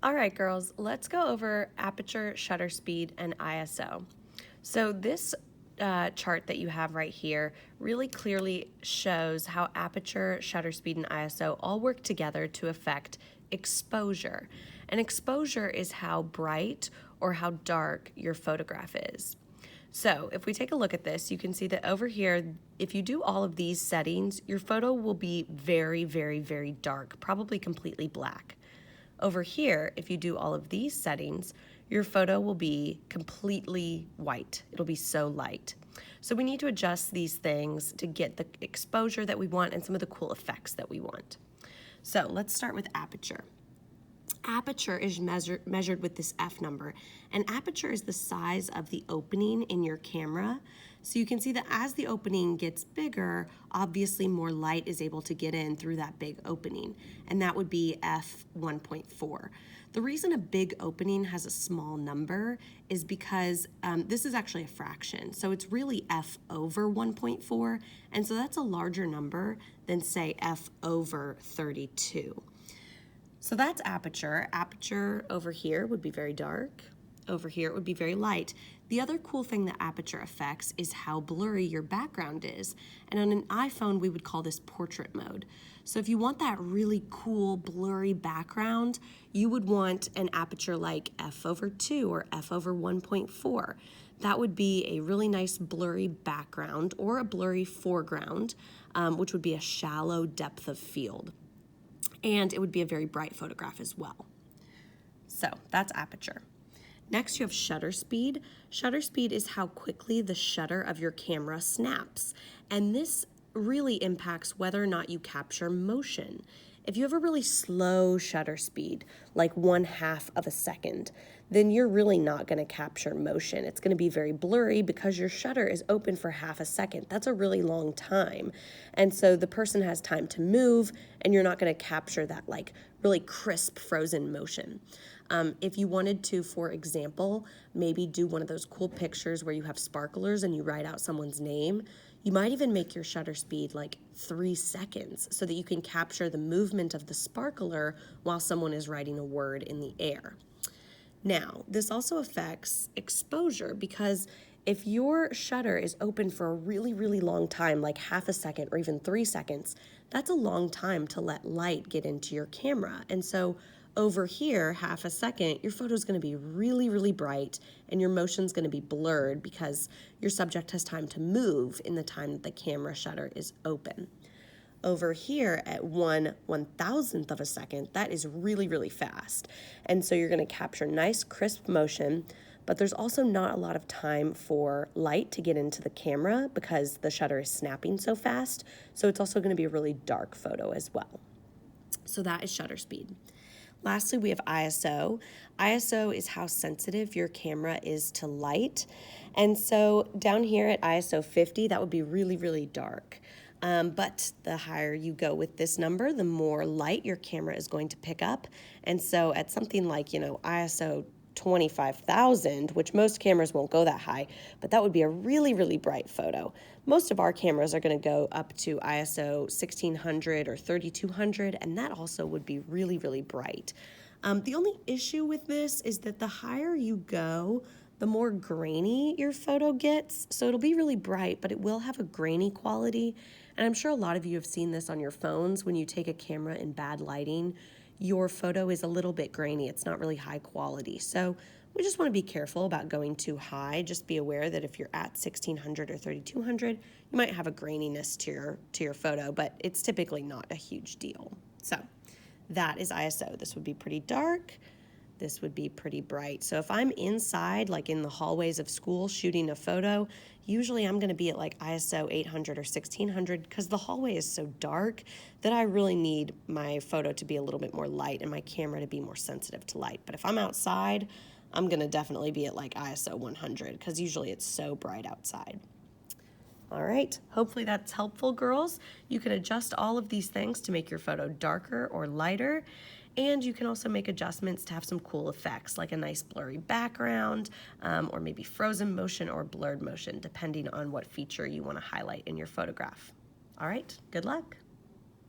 All right, girls, let's go over aperture, shutter speed, and ISO. So this chart that you have right here really clearly shows how aperture, shutter speed, and ISO all work together to affect exposure. And exposure is how bright or how dark your photograph is. So if we take a look at this, you can see that over here, if you do all of these settings, your photo will be very, very, very dark, probably completely black. Over here, if you do all of these settings, your photo will be completely white. It'll be so light. So we need to adjust these things to get the exposure that we want and some of the cool effects that we want. So let's start with aperture. Aperture is measured with this F number, and aperture is the size of the opening in your camera. So you can see that as the opening gets bigger, obviously more light is able to get in through that big opening, and that would be f1.4. The reason a big opening has a small number is because this is actually a fraction, so it's really f over 1.4, and so that's a larger number than, say, f over 32. So that's aperture. Aperture over here would be very dark. Over here it would be very light. The other cool thing that aperture affects is how blurry your background is. And on an iPhone, we would call this portrait mode. So if you want that really cool blurry background, you would want an aperture like f over 2 or f over 1.4. That would be a really nice blurry background or a blurry foreground, which would be a shallow depth of field. And it would be a very bright photograph as well. So that's aperture. Next, you have shutter speed. Shutter speed is how quickly the shutter of your camera snaps. And this really impacts whether or not you capture motion. If you have a really slow shutter speed, like 1/2 of a second, then you're really not going to capture motion. It's going to be very blurry because your shutter is open for 1/2 a second. That's a really long time. And so the person has time to move, and you're not going to capture that like really crisp frozen motion. If you wanted to, for example, maybe do one of those cool pictures where you have sparklers and you write out someone's name, you might even make your shutter speed like 3 seconds so that you can capture the movement of the sparkler while someone is writing a word in the air. Now, this also affects exposure because if your shutter is open for a really, really long time, like 1/2 a second or even 3 seconds, that's a long time to let light get into your camera. And so over here, 1/2 a second, your photo is going to be really, really bright and your motion's going to be blurred because your subject has time to move in the time that the camera shutter is open. Over here at 1/1000th of a second, that is really, really fast. And so you're going to capture nice, crisp motion, but there's also not a lot of time for light to get into the camera because the shutter is snapping so fast. So it's also going to be a really dark photo as well. So that is shutter speed. Lastly, we have ISO. ISO is how sensitive your camera is to light. And so down here at ISO 50, that would be really, really dark. But the higher you go with this number, the more light your camera is going to pick up. And so at something like, ISO 25,000, which most cameras won't go that high, but that would be a really, really bright photo. Most of our cameras are going to go up to ISO 1600 or 3200, and that also would be really, really bright. The only issue with this is that the higher you go, the more grainy your photo gets. So it'll be really bright, but it will have a grainy quality. And I'm sure a lot of you have seen this on your phones. When you take a camera in bad lighting, your photo is a little bit grainy. It's not really high quality. So we just want to be careful about going too high. Just be aware that if you're at 1600 or 3200, you might have a graininess to your photo, but it's typically not a huge deal. So that is ISO. This would be pretty dark. This would be pretty bright. So if I'm inside, like in the hallways of school shooting a photo, usually I'm going to be at like ISO 800 or 1600 because the hallway is so dark that I really need my photo to be a little bit more light and my camera to be more sensitive to light. But if I'm outside, I'm going to definitely be at like ISO 100 because usually it's so bright outside. All right, hopefully that's helpful, girls. You can adjust all of these things to make your photo darker or lighter, and you can also make adjustments to have some cool effects, like a nice blurry background, or maybe frozen motion or blurred motion, depending on what feature you want to highlight in your photograph. All right, good luck.